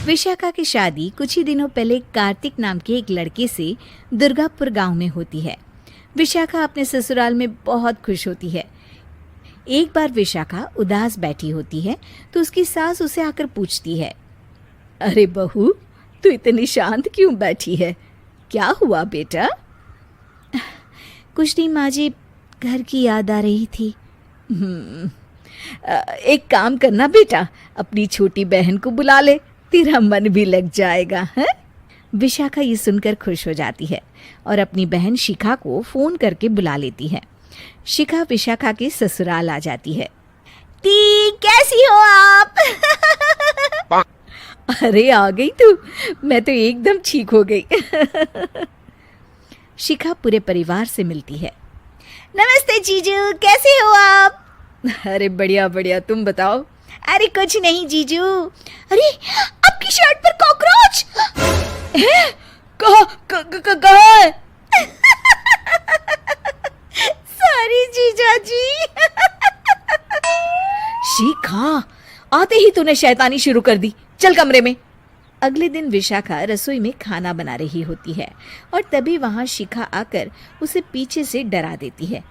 विशाखा की शादी कुछ ही दिनों पहले कार्तिक नाम के एक लड़के से दुर्गापुर गांव में होती है। विशाखा अपने ससुराल में बहुत खुश होती है। एक बार विशाखा उदास बैठी होती है तो उसकी सास उसे आकर पूछती है, अरे बहू, तू इतनी शांत क्यों बैठी है? क्या हुआ बेटा? कुछ नहीं माँ जी, घर की याद आ रही थी। एक काम करना बेटा, अपनी छोटी बहन को बुला ले, तेरा मन भी लग जाएगा है? विशाखा ये सुनकर खुश हो जाती है और अपनी बहन शिखा को फोन करके बुला लेती है। शिखा विशाखा के ससुराल आ जाती है। ती, कैसी हो आप? अरे आ गई तू, मैं तो एकदम ठीक हो गई। शिखा पूरे परिवार से मिलती है। नमस्ते जीजू, कैसे हो आप? अरे बढ़िया बढ़िया, तुम बताओ? अरे कुछ नहीं जीजू। अरे आपकी शर्ट पर कॉकरोच है? कहाँ है? सॉरी जीजा जी। शिखा, आते ही तूने शैतानी शुरू कर दी, चल कमरे में। अगले दिन विशाखा रसोई में खाना बना रही होती है और तभी वहां शिखा आकर उसे पीछे से डरा देती है।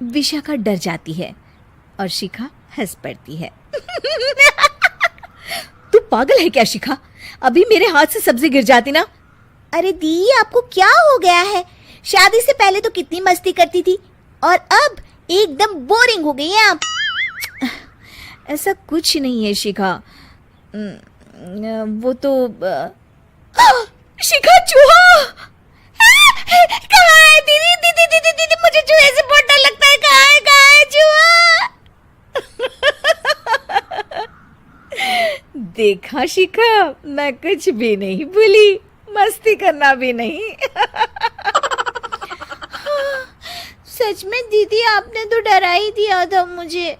विशाखा डर जाती है और शिखा हंस पड़ती है। तू पागल है क्या शिखा? अभी मेरे हाथ से सब्जी गिर जाती ना। अरे दी, आपको क्या हो गया है? शादी से पहले तो कितनी मस्ती करती थी और अब एकदम बोरिंग हो गई हैं आप। ऐसा कुछ नहीं है शिखा, वो तो शिखा, चूहा कहाँ है? दीदी दीदी दीदी दीदी, मुझे चूहे से बहुत डर लगता है। कहाँ है चूहा? देखा शिखा, मैं कुछ भी नहीं भूली, मस्ती करना भी नहीं। सच में दीदी, आपने तो डरा ही दिया था मुझे।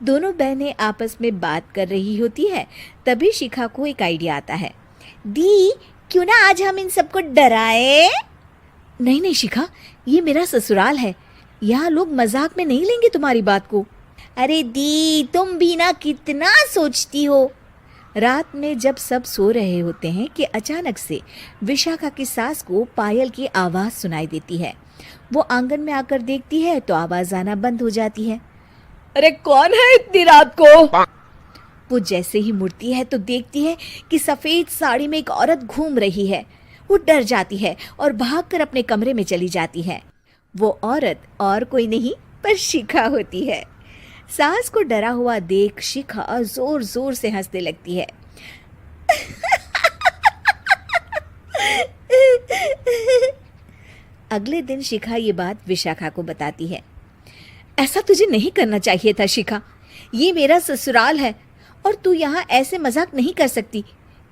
दोनों बहनें आपस में बात कर रही होती है। तभी शिखा को एक आइडिया आता है। दी, क्यों ना आज हम इन सबको डराए? नहीं नहीं शिखा, ये मेरा ससुराल है, यहाँ लोग मजाक में नहीं लेंगे तुम्हारी बात को। अरे दी, तुम भी ना कितना सोचती हो। रात में जब सब सो रहे होते हैं कि अचानक से विशाखा की सास को पायल की आवाज सुनाई देती है। वो आंगन में आकर देखती है तो आवाज आना बंद हो जाती है। अरे कौन है इतनी रात को? वो जैसे ही मुड़ती है तो देखती है कि सफेद साड़ी में एक औरत घूम रही है। वो डर जाती है और भागकर अपने कमरे में चली जाती है। वो औरत और कोई नहीं पर शिखा होती है। सास को डरा हुआ देख शिखा जोर जोर से हंसने लगती है। अगले दिन शिखा ये बात विशाखा को बताती है। ऐसा तुझे नहीं करना चाहिए था शिखा, ये मेरा ससुराल है और तू यहाँ ऐसे मजाक नहीं कर सकती।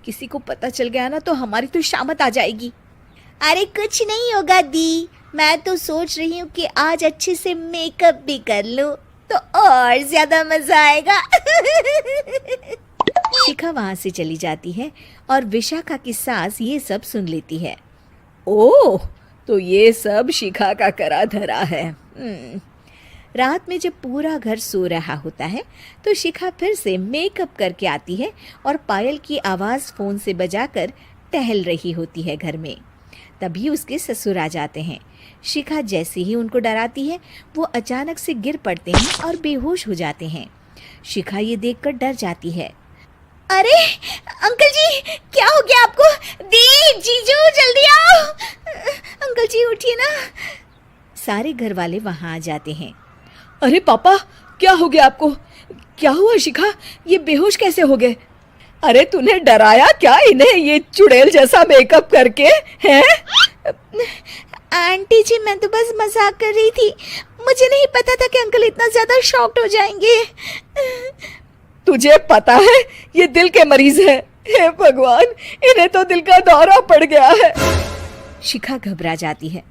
किसी को पता चल गया ना तो हमारी तो शामत आ जाएगी। अरे कुछ नहीं होगा दी, मैं तो सोच रही हूँ कि आज अच्छे से मेकअप भी कर लूं तो और ज्यादा मजा आएगा। शिखा वहां से चली जाती है और विशाखा की सास ये सब सुन लेती है। ओह, तो ये सब शिखा का करा धरा है। रात में जब पूरा घर सो रहा होता है तो शिखा फिर से मेकअप करके आती है और पायल की आवाज़ फ़ोन से बजाकर टहल रही होती है घर में। तभी उसके ससुर आ जाते हैं। शिखा जैसे ही उनको डराती है वो अचानक से गिर पड़ते हैं और बेहोश हो जाते हैं। शिखा ये देखकर डर जाती है। अरे अंकल जी, क्या हो गया आपको? दी, जीजू, जल्दी आओ। अंकल जी उठिए ना। सारे घर वाले वहाँ आ जाते हैं। अरे पापा, क्या हो गया आपको? क्या हुआ शिखा, ये बेहोश कैसे हो गए? अरे तूने डराया क्या इन्हें ये चुड़ैल जैसा मेकअप करके? हैं? आंटी जी, मैं तो बस मजाक कर रही थी, मुझे नहीं पता था कि अंकल इतना ज्यादा शॉक्ड हो जाएंगे। तुझे पता है ये दिल के मरीज हैं। हे भगवान, इन्हें तो दिल का दौरा पड़ गया है। शिखा घबरा जाती है।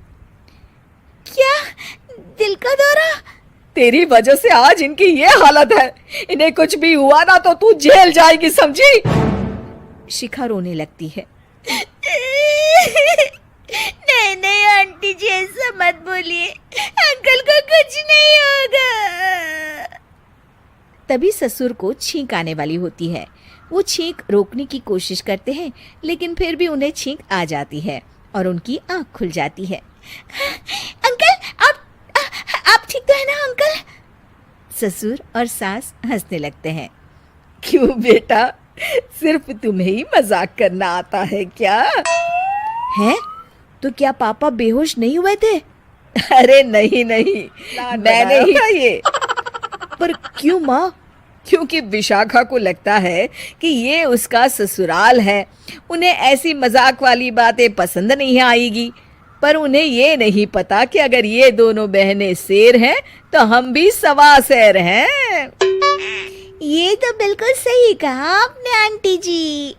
क्या दिल का दौरा? तेरी वजह से आज इनकी ये हालत है। इन्हें कुछ भी हुआ ना तो तू जेल जाएगी, समझी? शिखा रोने लगती है। नहीं नहीं आंटी जी, ऐसा मत बोलिए, अंकल को कुछ नहीं होगा। तभी ससुर को छींक आने वाली होती है। वो छींक रोकने की कोशिश करते हैं, लेकिन फिर भी उन्हें छींक आ जाती है और उनकी आंख खुल जाती है। अंकल, आप ठीक तो है ना अंकल? ससुर और सास हंसने लगते हैं। क्यों बेटा, सिर्फ तुम्हें ही मजाक करना आता है क्या? है तो क्या पापा बेहोश नहीं हुए थे? अरे नहीं नहीं, मैंने ही था ये। पर क्यों माँ? क्योंकि विशाखा को लगता है कि ये उसका ससुराल है, उन्हें ऐसी मजाक वाली बातें पसंद नहीं आएगी। पर उन्हें ये नहीं पता कि अगर ये दोनों बहनें शेर हैं तो हम भी सवा शेर हैं। ये तो बिल्कुल सही कहा आपने आंटी जी।